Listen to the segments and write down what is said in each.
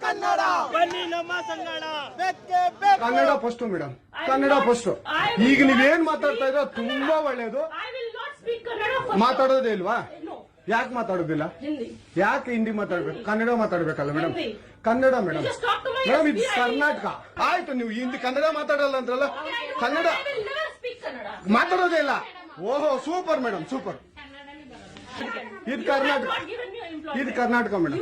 ಕನ್ನಡ ಬನ್ನಿ ನಮ್ಮ ಸಂಗಡ Kannada first madam, Kannada first. ಈಗ ನೀವೇನ್ ಮಾತಾಡ್ತಾ ಇರೋ ತುಂಬಾ ಒಳ್ಳೇದು. ಮಾತಾಡೋದೇ ಇಲ್ವಾ? ಯಾಕೆ ಮಾತಾಡೋದಿಲ್ಲ? ಯಾಕೆ ಹಿಂದಿ ಮಾತಾಡ್ಬೇಕು? ಕನ್ನಡ ಮಾತಾಡ್ಬೇಕಲ್ಲ ಮೇಡಮ್. ಕನ್ನಡ ಮೇಡಮ್, ಮೇಡಮ್ ಇದು ಕರ್ನಾಟಕ. ಆಯ್ತು, ನೀವು ಹಿಂದಿ ಕನ್ನಡ ಮಾತಾಡಲ್ಲ ಅಂದ್ರಲ್ಲ, ಕನ್ನಡ ಮಾತಾಡೋದೇ ಇಲ್ಲ. ಓಹೋ, ಸೂಪರ್ ಮೇಡಮ್, ಸೂಪರ್. ಇದು ಕರ್ನಾಟಕ, ಇದು ಕರ್ನಾಟಕ ಮೇಡಮ್.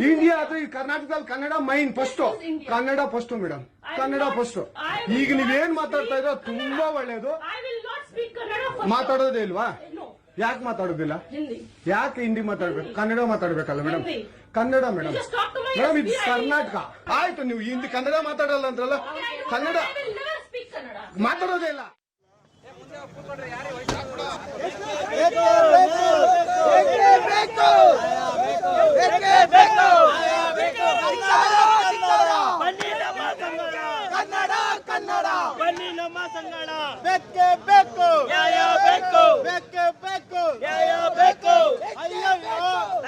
ಇಂಡಿಯಾ ಅದು ಈ ಕರ್ನಾಟಕದಲ್ಲಿ Kannada main first. Kannada first madam, Kannada first. ಈಗ ನೀವೇನ್ ಮಾತಾಡ್ತಾ ಇರೋ ತುಂಬಾ ಒಳ್ಳೇದು. ಮಾತಾಡೋದೇ ಇಲ್ವಾ? ಯಾಕೆ ಮಾತಾಡೋದಿಲ್ಲ? ಯಾಕೆ ಹಿಂದಿ ಮಾತಾಡ್ಬೇಕು? ಕನ್ನಡ ಮಾತಾಡ್ಬೇಕಲ್ಲ ಮೇಡಮ್. ಕನ್ನಡ ಮೇಡಮ್, ಮೇಡಮ್ ಇದು ಕರ್ನಾಟಕ. ಆಯ್ತು, ನೀವು ಹಿಂದಿ ಕನ್ನಡ ಮಾತಾಡಲ್ಲ ಅಂದ್ರಲ್ಲ, ಕನ್ನಡ ಮಾತಾಡೋದೇ ಇಲ್ಲ. ಕನ್ನಡ ಕನ್ನಡ ಬನ್ನಿ ನಮ್ಮ ಸಂಗಡ ಬೇಕೇ ಬೇಕು ನ್ಯಾಯ ಬೇಕು ಬೇಕೇ ಬೇಕು ನ್ಯಾಯ ಬೇಕು ಅಯ್ಯಯ್ಯೋ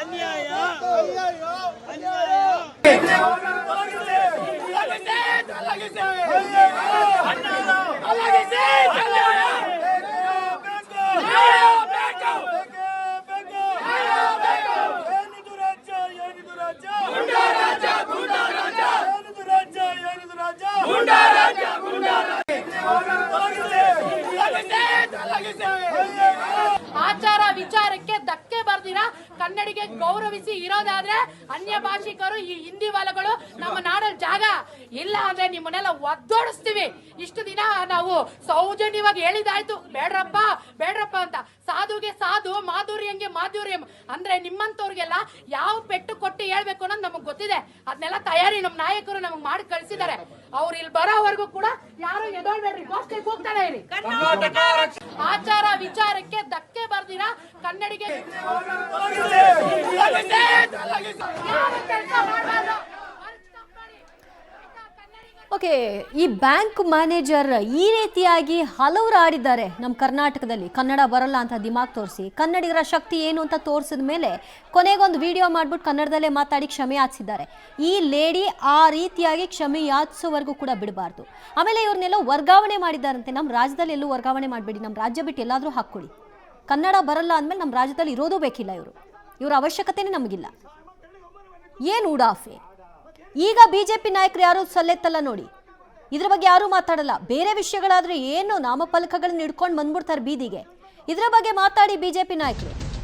ಅನ್ಯಾಯ ಅಯ್ಯಯ್ಯೋ ಅನ್ಯಾಯ ಆಚಾರ ವಿಚಾರಕ್ಕೆ ಧಕ್ಕೆ ಬರ್ದಿರ ಕನ್ನಡಿಗೆ ಗೌರವಿಸಿ ಇರೋದಾದ್ರೆ ಅನ್ಯ ಭಾಷಿಕರು ಈ ಹಿಂದಿ ವಾಲಗಳು ನಮ್ಮ ನಾಡಲ್ಲಿ ಜಾಗ ಇಲ್ಲ ಅಂದ್ರೆ ನಿಮ್ಮನ್ನೆಲ್ಲ ಒದ್ದೋಡಿಸ್ತೀವಿ. ಇಷ್ಟು ದಿನ ನಾವು ಸೌಜನ್ಯವಾಗಿ ಹೇಳಿದಾಯ್ತು, ಬೇಡ್ರಪ್ಪ ಬೇಡ್ರಪ್ಪ ಅಂತ. ಸಾಧುಗೆ ಸಾಧು, ಮಾಧುರ್ಯಂಗೆ ಮಾಧುರ್ಯಂ ಅಂದ್ರೆ ನಿಮ್ಮಂತವ್ರಿಗೆಲ್ಲ ಯಾವ ಪೆಟ್ಟು ಕೊಟ್ಟು ಹೇಳ್ಬೇಕು ಅನ್ನೋದು ನಮಗ್ ಗೊತ್ತಿದೆ. ಅದನ್ನೆಲ್ಲ ತಯಾರಿ ನಮ್ಮ ನಾಯಕರು ನಮಗ್ ಮಾಡಿ ಕಳ್ಸಿದ್ದಾರೆ. ಅವ್ರು ಇಲ್ಲಿ ಬರೋವರೆಗೂ ಕೂಡ ಯಾರು ಎದೋಳ್ಬೇಡ್ರಿ, ಗೋಷ್ಠಿಗೆ ಹೋಗ್ತಾನೆ ಇರಿ. ಆಚಾರ ವಿಚಾರಕ್ಕೆ ಧಕ್ಕೆ ಬರ್ದಿರ ಕನ್ನಡಿಗೆ ಓಕೆ, ಈ ಬ್ಯಾಂಕ್ ಮ್ಯಾನೇಜರ್ ಈ ರೀತಿಯಾಗಿ ಹಲವರು ಆಡಿದ್ದಾರೆ ನಮ್ಮ ಕರ್ನಾಟಕದಲ್ಲಿ. ಕನ್ನಡ ಬರಲ್ಲ ಅಂತ ದಿಮಾಗ್ ತೋರಿಸಿ ಕನ್ನಡಿಗರ ಶಕ್ತಿ ಏನು ಅಂತ ತೋರಿಸಿದ ಮೇಲೆ ಕೊನೆಗೊಂದು ವಿಡಿಯೋ ಮಾಡ್ಬಿಟ್ಟು ಕನ್ನಡದಲ್ಲೇ ಮಾತಾಡಿ ಕ್ಷಮೆ ಯಾಚಿಸಿದ್ದಾರೆ. ಈ ಲೇಡಿ ಆ ರೀತಿಯಾಗಿ ಕ್ಷಮೆ ಯಾಚಿಸೋವರೆಗೂ ಕೂಡ ಬಿಡಬಾರ್ದು. ಆಮೇಲೆ ಇವ್ರನ್ನೆಲ್ಲೋ ವರ್ಗಾವಣೆ ಮಾಡಿದ್ದಾರಂತೆ. ನಮ್ಮ ರಾಜ್ಯದಲ್ಲಿ ಎಲ್ಲೂ ವರ್ಗಾವಣೆ ಮಾಡಬೇಡಿ, ನಮ್ಮ ರಾಜ್ಯ ಬಿಟ್ಟು ಎಲ್ಲಾದರೂ ಹಾಕ್ಕೊಳ್ಳಿ. ಕನ್ನಡ ಬರಲ್ಲ ಅಂದಮೇಲೆ ನಮ್ಮ ರಾಜ್ಯದಲ್ಲಿ ಇರೋದೂ ಬೇಕಿಲ್ಲ. ಇವ್ರ ಅವಶ್ಯಕತೆನೇ ನಮಗಿಲ್ಲ. ಏನು ಉಡಾಫೆ. ಈಗ ಬಿಜೆಪಿ ನಾಯಕರು ಯಾರು ಸಲ್ಲೆತ್ತಲ್ಲ ನೋಡಿ, ಇದ್ರ ಬಗ್ಗೆ ಯಾರೂ ಮಾತಾಡಲ್ಲ. ಬೇರೆ ವಿಷಯಗಳಾದ್ರೆ ಏನು ನಾಮಫಲಕಗಳನ್ನ ಹಿಡ್ಕೊಂಡು ಬಂದ್ಬಿಡ್ತಾರೆ ಬೀದಿಗೆ. ಇದ್ರ ಬಗ್ಗೆ ಮಾತಾಡಿ ಬಿಜೆಪಿ ನಾಯಕರು.